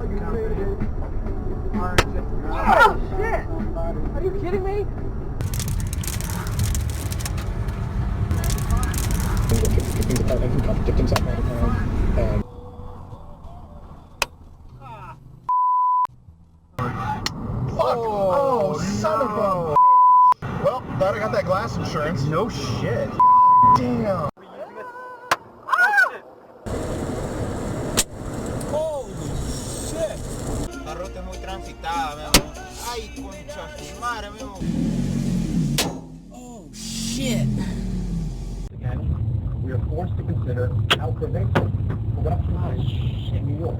Oh, shit! Are you kidding me? Tipped himself all the time. And Oh, son of a... Well, glad I got that glass insurance. no shit. Damn. Holy shit! La ruta es muy transitada, mi amor. Ay, concha su madre, mi amor. Oh, shit! Again, we are forced to consider how pervasive corruption is in New York.